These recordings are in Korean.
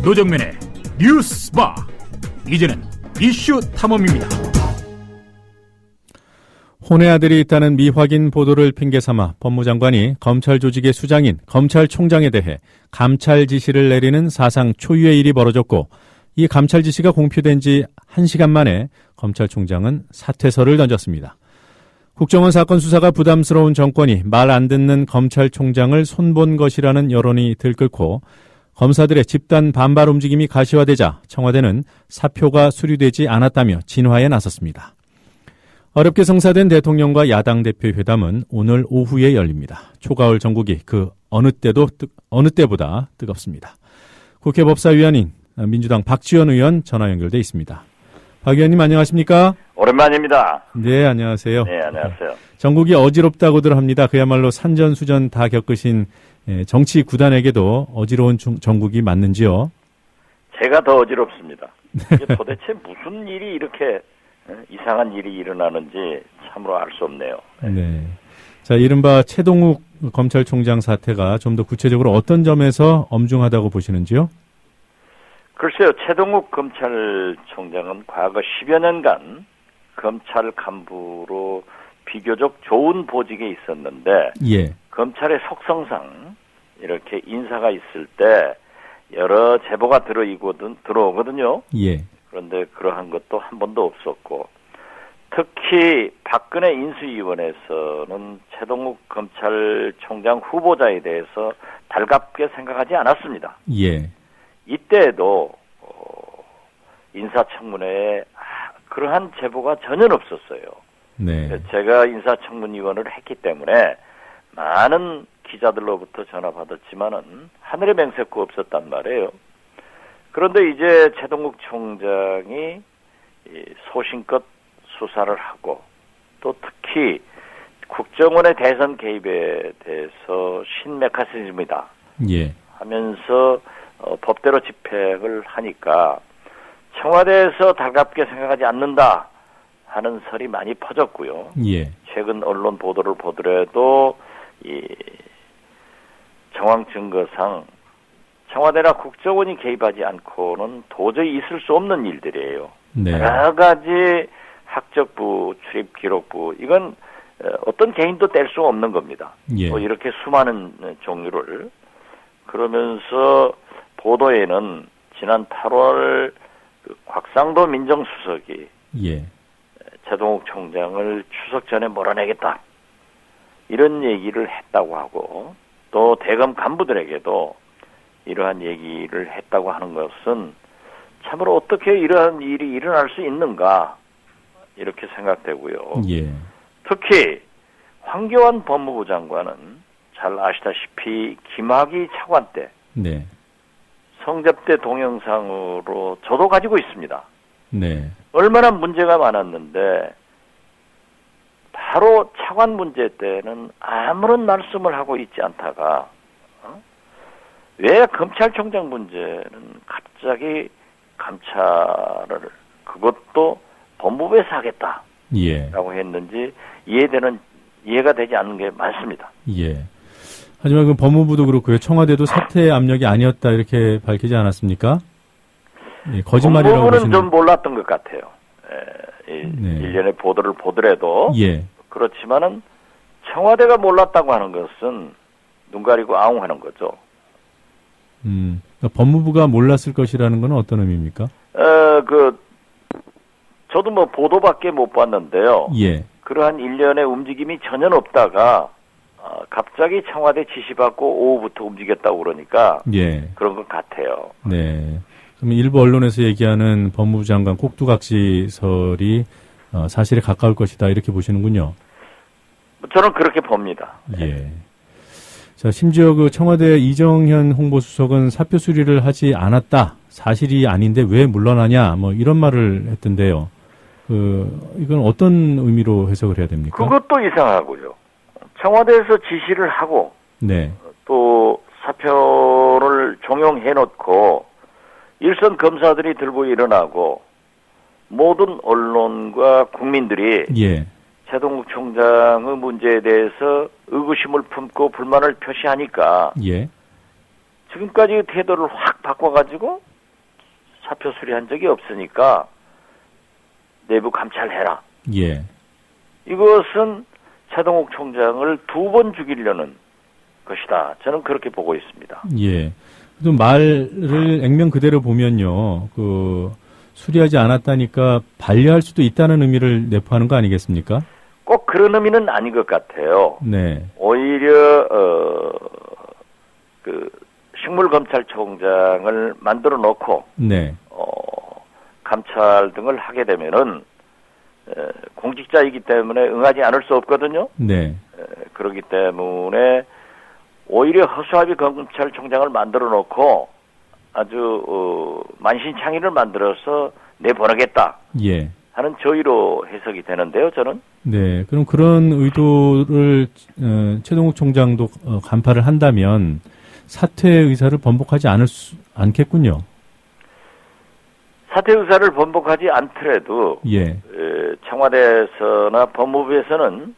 노정면의 뉴스바. 이제는 이슈 탐험입니다. 혼의 아들이 있다는 미확인 보도를 핑계삼아 법무장관이 검찰 조직의 수장인 검찰총장에 대해 감찰 지시를 내리는 사상 초유의 일이 벌어졌고, 이 감찰 지시가 공표된 지 1시간 만에 검찰총장은 사퇴서를 던졌습니다. 국정원 사건 수사가 부담스러운 정권이 말 안 듣는 검찰총장을 손본 것이라는 여론이 들끓고, 검사들의 집단 반발 움직임이 가시화되자 청와대는 사표가 수리되지 않았다며 진화에 나섰습니다. 어렵게 성사된 대통령과 야당 대표 회담은 오늘 오후에 열립니다. 초가을 전국이 그 어느 때보다 뜨겁습니다. 국회 법사위원인 민주당 박지원 의원 전화 연결돼 있습니다. 박 의원님 안녕하십니까? 오랜만입니다. 네, 안녕하세요. 네, 안녕하세요. 전국이 어지럽다고들 합니다. 그야말로 산전수전 다 겪으신 정치 구단에게도 어지러운 전국이 맞는지요? 제가 더 어지럽습니다. 이게 도대체 무슨 일이 이렇게 이상한 일이 일어나는지 참으로 알 수 없네요. 네. 자, 이른바 최동욱 검찰총장 사태가 좀 더 구체적으로 어떤 점에서 엄중하다고 보시는지요? 글쎄요, 최동욱 검찰총장은 과거 10여 년간 검찰 간부로 비교적 좋은 보직에 있었는데, 예. 검찰의 속성상 이렇게 인사가 있을 때 여러 제보가 들어오거든요. 예. 그런데 그러한 것도 한 번도 없었고, 특히 박근혜 인수위원회에서는 최동욱 검찰총장 후보자에 대해서 달갑게 생각하지 않았습니다. 예. 이때에도 인사청문회에 그러한 제보가 전혀 없었어요. 네. 제가 인사청문위원을 했기 때문에 많은 기자들로부터 전화 받았지만은 하늘의 맹세코 없었단 말이에요. 그런데 이제 최동욱 총장이 소신껏 수사를 하고, 또 특히 국정원의 대선 개입에 대해서 신메커시즘이다 예. 하면서 법대로 집행을 하니까 청와대에서 달갑게 생각하지 않는다 하는 설이 많이 퍼졌고요. 예. 최근 언론 보도를 보더라도 이 정황 증거상 청와대나 국정원이 개입하지 않고는 도저히 있을 수 없는 일들이에요. 네. 여러 가지 학적부, 출입기록부, 이건 어떤 개인도 뗄 수 없는 겁니다. 예. 또 이렇게 수많은 종류를. 그러면서 보도에는 지난 8월 곽상도 민정수석이 예. 최동욱 총장을 추석 전에 몰아내겠다, 이런 얘기를 했다고 하고, 또 대검 간부들에게도 이러한 얘기를 했다고 하는 것은 참으로 어떻게 이러한 일이 일어날 수 있는가, 이렇게 생각되고요. 예. 특히 황교안 법무부 장관은 잘 아시다시피 김학의 차관 때 네. 성접대 동영상으로 저도 가지고 있습니다. 네. 얼마나 문제가 많았는데 바로 차관 문제 때는 아무런 말씀을 하고 있지 않다가 왜 검찰총장 문제는 갑자기 감찰을, 그것도 법무부에서 하겠다라고 예. 했는지 이해가 되지 않는 게 많습니다. 예. 하지만 그 법무부도 그렇고요. 청와대도 사퇴 압력이 아니었다 이렇게 밝히지 않았습니까? 예, 거짓말이라고 법무부는 좀 몰랐던 것 같아요. 네. 일련의 보도를 보더라도. 예. 그렇지만은 청와대가 몰랐다고 하는 것은 눈 가리고 아웅하는 거죠. 그러니까 법무부가 몰랐을 것이라는 건 어떤 의미입니까? 저도 뭐 보도밖에 못 봤는데요. 예. 그러한 일련의 움직임이 전혀 없다가 갑자기 청와대 지시받고 오후부터 움직였다고 그러니까 예. 그런 것 같아요. 네. 그럼 일부 언론에서 얘기하는 법무부 장관 꼭두각시설이 사실에 가까울 것이다 이렇게 보시는군요. 저는 그렇게 봅니다. 예. 자, 심지어 그 청와대 이정현 홍보수석은 사표 수리를 하지 않았다, 사실이 아닌데 왜 물러나냐, 뭐 이런 말을 했던데요. 이건 어떤 의미로 해석을 해야 됩니까? 그것도 이상하고요. 청와대에서 지시를 하고, 네. 또 사표를 종용해놓고 일선 검사들이 들고 일어나고 모든 언론과 국민들이 예. 최동욱 총장의 문제에 대해서 의구심을 품고 불만을 표시하니까 예. 지금까지 태도를 확 바꿔가지고 사표 수리한 적이 없으니까 내부 감찰해라. 예. 이것은 최동욱 총장을 2번 죽이려는 것이다. 저는 그렇게 보고 있습니다. 예. 또 말을 액면 그대로 보면요, 수리하지 않았다니까 반려할 수도 있다는 의미를 내포하는 거 아니겠습니까? 꼭 그런 의미는 아닌 것 같아요. 네. 오히려 식물검찰총장을 만들어 놓고 네. 감찰 등을 하게 되면은 공직자이기 때문에 응하지 않을 수 없거든요. 네. 그렇기 때문에 오히려 허수아비 검찰총장을 만들어 놓고 아주 만신창이를 만들어서 내보내겠다 예. 하는 저의로 해석이 되는데요. 저는. 네. 그럼 그런 의도를 최동욱 총장도 간파를 한다면 사퇴의 의사를 번복하지 않겠군요. 사퇴 의사를 번복하지 않더라도 예. 청와대에서나 법무부에서는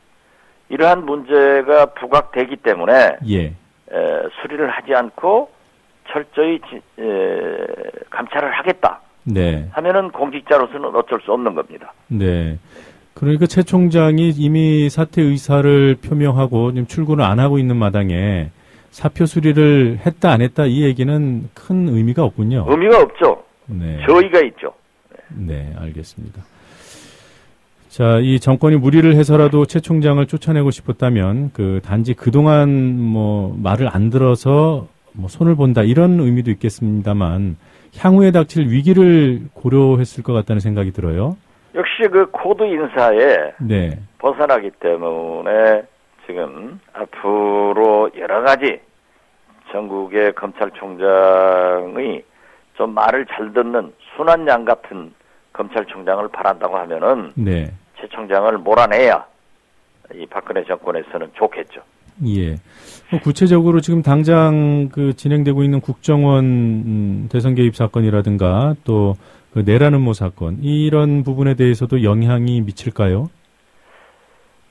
이러한 문제가 부각되기 때문에 예. 수리를 하지 않고 철저히 감찰을 하겠다. 네. 하면은 공직자로서는 어쩔 수 없는 겁니다. 네. 그러니까 최 총장이 이미 사퇴 의사를 표명하고 지금 출근을 안 하고 있는 마당에 사표 수리를 했다 안 했다 이 얘기는 큰 의미가 없군요. 의미가 없죠. 네. 저의가 있죠. 네, 알겠습니다. 자, 이 정권이 무리를 해서라도 최 총장을 쫓아내고 싶었다면 단지 그동안 말을 안 들어서 손을 본다 이런 의미도 있겠습니다만 향후에 닥칠 위기를 고려했을 것 같다는 생각이 들어요. 역시 코드 인사에 네. 벗어나기 때문에 지금 앞으로 여러 가지 전국의 검찰총장의 좀 말을 잘 듣는 순한 양 같은 검찰총장을 바란다고 하면은 네. 최 총장을 몰아내야 이 박근혜 정권에서는 좋겠죠. 예. 구체적으로 지금 당장 진행되고 있는 국정원 대선 개입 사건이라든가 또 내란 음모 사건 이런 부분에 대해서도 영향이 미칠까요?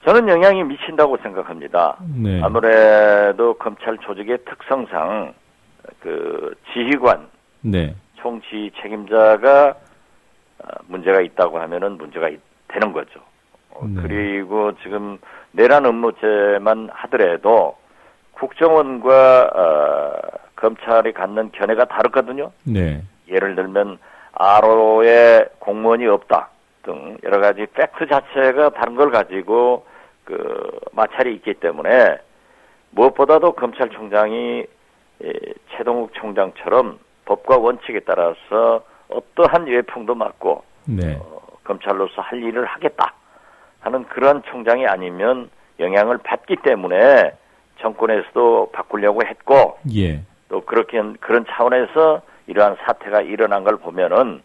저는 영향이 미친다고 생각합니다. 네. 아무래도 검찰 조직의 특성상 지휘관, 네. 총지 책임자가 문제가 있다고 하면은 문제가 되는 거죠. 네. 그리고 지금 내란 음모죄만 하더라도 국정원과 검찰이 갖는 견해가 다르거든요. 네. 예를 들면 RO에 공무원이 없다 등 여러 가지 팩트 자체가 다른 걸 가지고 마찰이 있기 때문에 무엇보다도 검찰총장이 최동욱 총장처럼 법과 원칙에 따라서 어떠한 외풍도 맞고 네. 검찰로서 할 일을 하겠다 하는 그런 총장이 아니면 영향을 받기 때문에 정권에서도 바꾸려고 했고 예. 또 그런 차원에서 이러한 사태가 일어난 걸 보면은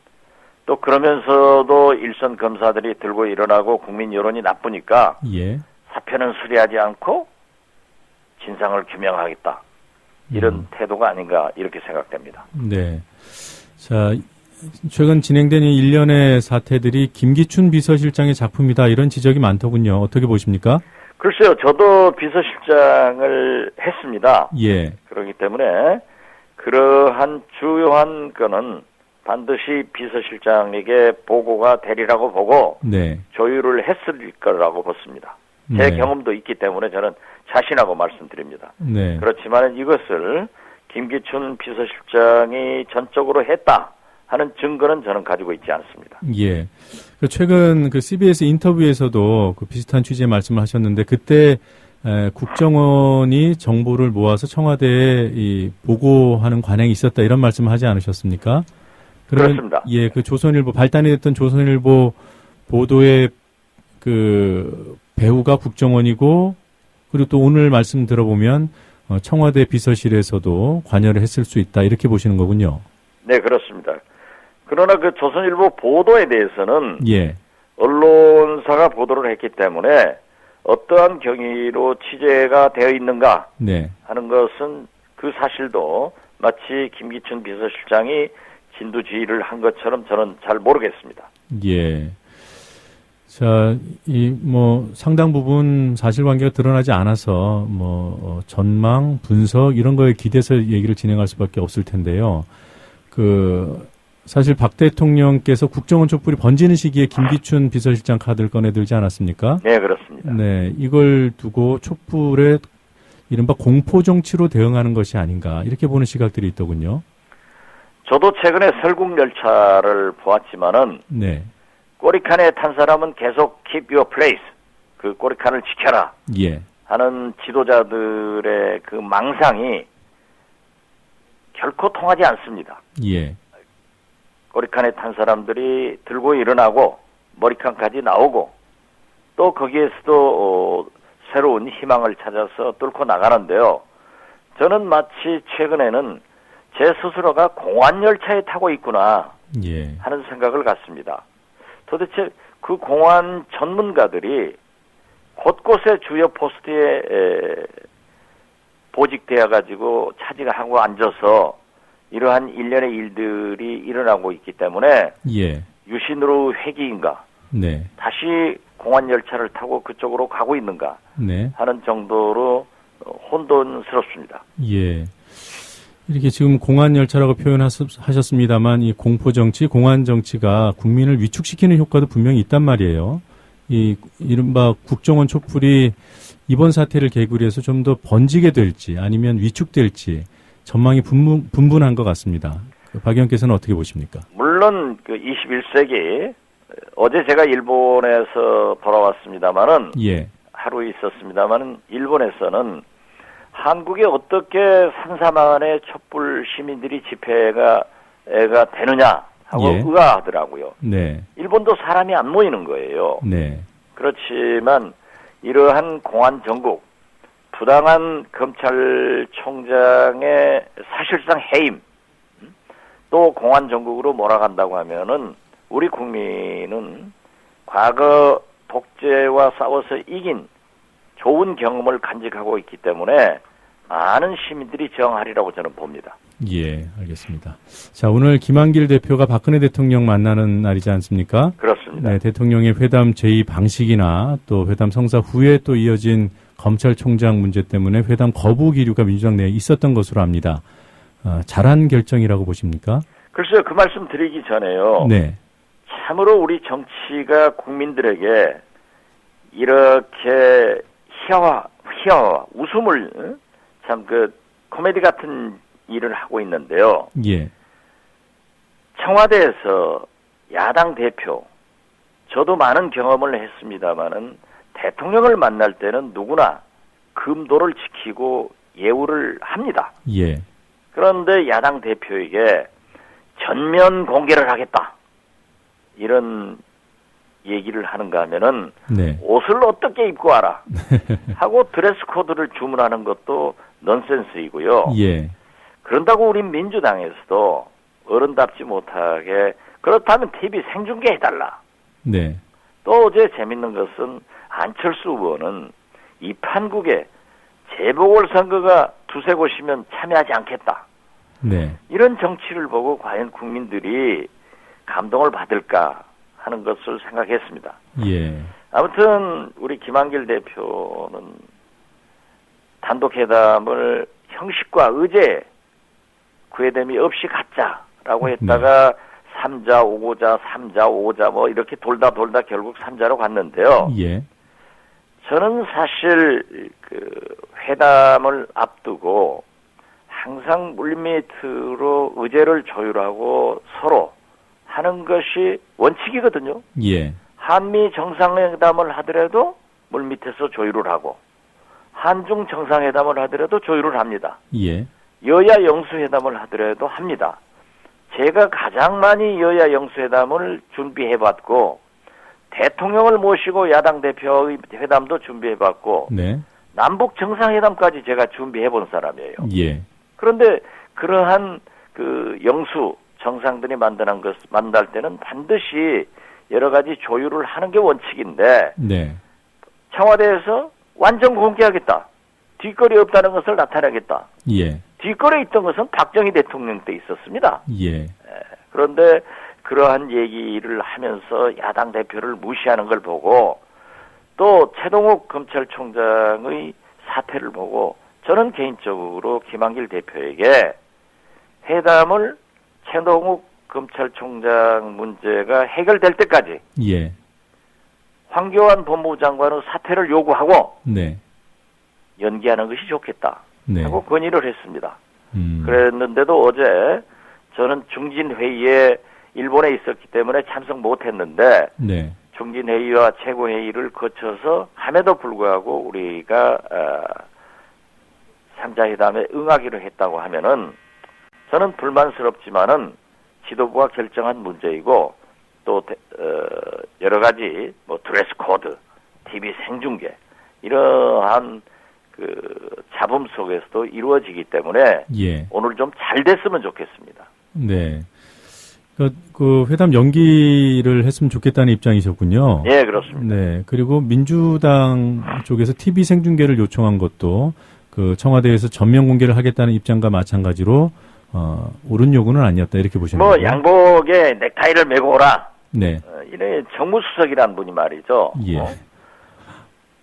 또 그러면서도 일선 검사들이 들고 일어나고 국민 여론이 나쁘니까 예. 사표는 수리하지 않고 진상을 규명하겠다. 이런 태도가 아닌가 이렇게 생각됩니다. 네. 자, 최근 진행된 이 일련의 사태들이 김기춘 비서실장의 작품이다 이런 지적이 많더군요. 어떻게 보십니까? 글쎄요. 저도 비서실장을 했습니다. 예. 그렇기 때문에 그러한 주요한 거는 반드시 비서실장에게 보고가 되리라고 보고 네. 조율을 했을 거라고 보습니다. 제 네. 경험도 있기 때문에 저는 자신하고 말씀드립니다. 네. 그렇지만 이것을 김기춘 비서실장이 전적으로 했다 하는 증거는 저는 가지고 있지 않습니다. 예. 최근 CBS 인터뷰에서도 비슷한 취지의 말씀을 하셨는데 그때 국정원이 정보를 모아서 청와대에 보고하는 관행이 있었다 이런 말씀을 하지 않으셨습니까? 그렇습니다. 예, 조선일보 발단이 됐던 조선일보 보도의 배우가 국정원이고 그리고 또 오늘 말씀 들어보면 청와대 비서실에서도 관여를 했을 수 있다 이렇게 보시는 거군요. 네, 그렇습니다. 그러나 조선일보 보도에 대해서는 예. 언론사가 보도를 했기 때문에 어떠한 경위로 취재가 되어 있는가 네. 하는 것은 그 사실도 마치 김기춘 비서실장이 진두지휘를 한 것처럼 저는 잘 모르겠습니다. 예. 자, 상당 부분 사실관계가 드러나지 않아서 전망, 분석 이런 거에 기대서 얘기를 진행할 수밖에 없을 텐데요. 사실 박 대통령께서 국정원 촛불이 번지는 시기에 김기춘 비서실장 카드를 꺼내들지 않았습니까? 네, 그렇습니다. 네, 이걸 두고 촛불에 이른바 공포 정치로 대응하는 것이 아닌가 이렇게 보는 시각들이 있더군요. 저도 최근에 설국 열차를 보았지만은 네, 꼬리칸에 탄 사람은 계속 keep your place, 그 꼬리칸을 지켜라 예, 하는 지도자들의 그 망상이 결코 통하지 않습니다. 예, 꼬리칸에 탄 사람들이 들고 일어나고 머리칸까지 나오고 또 거기에서도 새로운 희망을 찾아서 뚫고 나가는데요. 저는 마치 최근에는 제 스스로가 공안열차에 타고 있구나 예, 하는 생각을 갖습니다. 도대체 그 공안 전문가들이 곳곳에 주요 포스트에 보직되어 가지고 차지하고 앉아서 이러한 일련의 일들이 일어나고 있기 때문에 예, 유신으로 회귀인가 네, 다시 공안열차를 타고 그쪽으로 가고 있는가 네, 하는 정도로 혼돈스럽습니다. 예. 이렇게 지금 공안 열차라고 표현하셨습니다만 이 공포 정치, 공안 정치가 국민을 위축시키는 효과도 분명히 있단 말이에요. 이 이른바 국정원 촛불이 이번 사태를 계기로 해서 좀 더 번지게 될지 아니면 위축될지 전망이 분분한 것 같습니다. 박 의원께서는 어떻게 보십니까? 물론 그 21세기 어제 제가 일본에서 돌아왔습니다마는 예, 하루 있었습니다마는 일본에서는 한국에 어떻게 산사만의 촛불 시민들이 집회가 되느냐 하고 예. 의아하더라고요. 네, 일본도 사람이 안 모이는 거예요. 네, 그렇지만 이러한 공안 정국, 부당한 검찰총장의 사실상 해임, 또 공안 정국으로 몰아간다고 하면은 우리 국민은 과거 독재와 싸워서 이긴 좋은 경험을 간직하고 있기 때문에 많은 시민들이 저항하리라고 저는 봅니다. 예, 알겠습니다. 자, 오늘 김한길 대표가 박근혜 대통령 만나는 날이지 않습니까? 그렇습니다. 네, 대통령의 회담 제의 방식이나 또 회담 성사 후에 또 이어진 검찰총장 문제 때문에 회담 거부 기류가 민주당 내에 있었던 것으로 압니다. 잘한 결정이라고 보십니까? 글쎄요, 그 말씀 드리기 전에요. 네, 참으로 우리 정치가 국민들에게 이렇게 희화와 웃음을 참 그 코미디 같은 일을 하고 있는데요. 예, 청와대에서 야당 대표, 저도 많은 경험을 했습니다마는 대통령을 만날 때는 누구나 금도를 지키고 예우를 합니다. 예, 그런데 야당 대표에게 전면 공개를 하겠다 이런 얘기를 하는가 하면은 네, 옷을 어떻게 입고 와라 하고 드레스 코드를 주문하는 것도 넌센스이고요. 예, 그런다고 우리 민주당에서도 어른답지 못하게 그렇다면 TV 생중계해달라. 네, 또 어제 재밌는 것은 안철수 의원은 이 판국에 재보궐선거가 두세 곳이면 참여하지 않겠다. 네, 이런 정치를 보고 과연 국민들이 감동을 받을까 하는 것을 생각했습니다. 예, 아무튼 우리 김한길 대표는 단독회담을 형식과 의제 구애됨이 없이 갖자라고 했다가 3자, 5자, 3자, 5자 뭐 이렇게 돌다 결국 3자로 갔는데요. 예, 저는 사실 그 회담을 앞두고 항상 물밑으로 의제를 조율하고 서로 하는 것이 원칙이거든요. 예, 한미 정상회담을 하더라도 물밑에서 조율을 하고 한중 정상회담을 하더라도 조율을 합니다. 예, 여야 영수회담을 하더라도 합니다. 제가 가장 많이 여야 영수회담을 준비해봤고 대통령을 모시고 야당 대표의 회담도 준비해봤고 네, 남북 정상회담까지 제가 준비해본 사람이에요. 예, 그런데 그러한 그 영수 정상들이 만날 때는 반드시 여러 가지 조율을 하는 게 원칙인데 네, 청와대에서 완전 공개하겠다. 뒷거리 없다는 것을 나타내겠다. 예, 뒷거리에 있던 것은 박정희 대통령 때 있었습니다. 예, 그런데 그러한 얘기를 하면서 야당 대표를 무시하는 걸 보고 또 최동욱 검찰총장의 사태를 보고 저는 개인적으로 김한길 대표에게 회담을 최동욱 검찰총장 문제가 해결될 때까지 예. 황교안 법무부 장관은 사퇴를 요구하고 네. 연기하는 것이 좋겠다 네. 하고 건의를 했습니다. 그랬는데도 어제 저는 중진회의에 일본에 있었기 때문에 참석 못했는데 네. 중진회의와 최고회의를 거쳐서 함에도 불구하고 우리가 3자 회담에 응하기로 했다고 하면은 저는 불만스럽지만은 지도부가 결정한 문제이고 또 여러 가지 뭐 드레스 코드, TV 생중계 이러한 그 잡음 속에서도 이루어지기 때문에 예. 오늘 좀 잘 됐으면 좋겠습니다. 네. 그 회담 연기를 했으면 좋겠다는 입장이셨군요. 예, 그렇습니다. 네. 그리고 민주당 쪽에서 TV 생중계를 요청한 것도 그 청와대에서 전면 공개를 하겠다는 입장과 마찬가지로 옳은 요구는 아니었다 이렇게 보시는 뭐 거예요? 양복에 넥타이를 메고 오라. 네. 이래 정무수석이란 분이 말이죠. 예.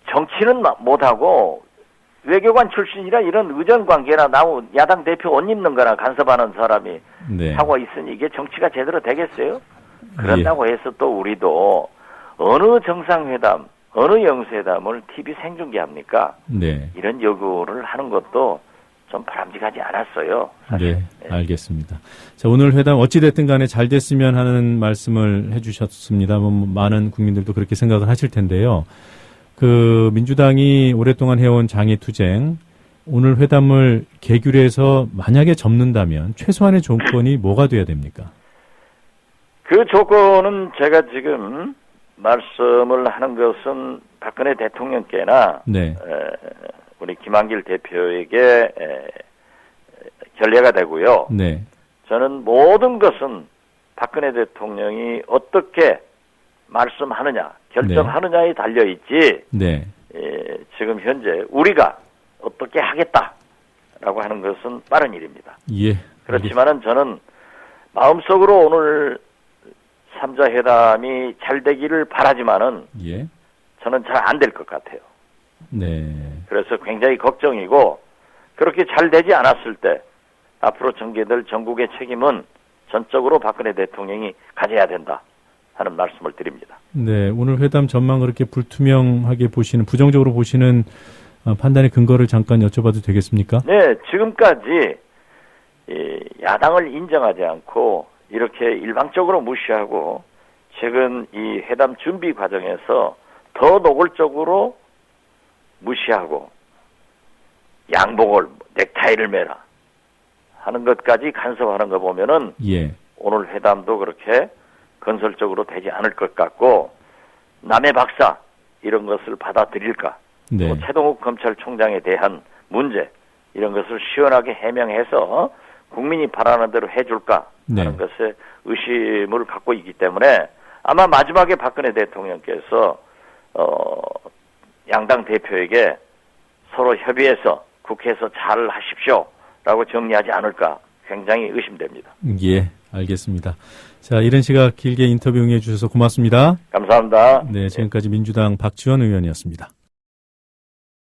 정치는 못하고 외교관 출신이라 이런 의전관계나 나오 야당 대표 옷 입는 거나 간섭하는 사람이 네. 하고 있으니 이게 정치가 제대로 되겠어요? 그런다고 해서 또 우리도 어느 정상회담, 어느 영수회담을 TV 생중계합니까? 네. 이런 요구를 하는 것도 좀 바람직하지 않았어요. 사실. 네, 알겠습니다. 자, 오늘 회담 어찌됐든 간에 잘 됐으면 하는 말씀을 해주셨습니다. 많은 국민들도 그렇게 생각을 하실 텐데요. 그 민주당이 오랫동안 해온 장애투쟁, 오늘 회담을 개규해서 만약에 접는다면 최소한의 조건이 뭐가 돼야 됩니까? 그 조건은 제가 지금 말씀을 하는 것은 박근혜 대통령께나 네. 우리 김한길 대표에게 결례가 되고요. 네. 저는 모든 것은 박근혜 대통령이 어떻게 말씀하느냐, 결정하느냐에 달려있지 네. 지금 현재 우리가 어떻게 하겠다라고 하는 것은 빠른 일입니다. 예. 그렇지만은 저는 마음속으로 오늘 3자 회담이 잘 되기를 바라지만은 예. 저는 잘 안 될 것 같아요. 네. 그래서 굉장히 걱정이고 그렇게 잘 되지 않았을 때 앞으로 전개될 전국의 책임은 전적으로 박근혜 대통령이 가져야 된다 하는 말씀을 드립니다. 네. 오늘 회담 전망 그렇게 불투명하게 보시는, 부정적으로 보시는 판단의 근거를 잠깐 여쭤봐도 되겠습니까? 네, 지금까지 야당을 인정하지 않고 이렇게 일방적으로 무시하고 최근 이 회담 준비 과정에서 더 노골적으로 무시하고 양복을 넥타이를 매라 하는 것까지 간섭하는 거 보면은 예. 오늘 회담도 그렇게 건설적으로 되지 않을 것 같고 남의 박사 이런 것을 받아들일까? 네. 또 최동욱 검찰총장에 대한 문제 이런 것을 시원하게 해명해서 국민이 바라는 대로 해줄까 하는 네. 것에 의심을 갖고 있기 때문에 아마 마지막에 박근혜 대통령께서 양당 대표에게 서로 협의해서 국회에서 잘 하십시오라고 정리하지 않을까 굉장히 의심됩니다. 예, 알겠습니다. 자, 이런 시각 길게 인터뷰 응해 주셔서 고맙습니다. 감사합니다. 네, 지금까지 민주당 박지원 의원이었습니다.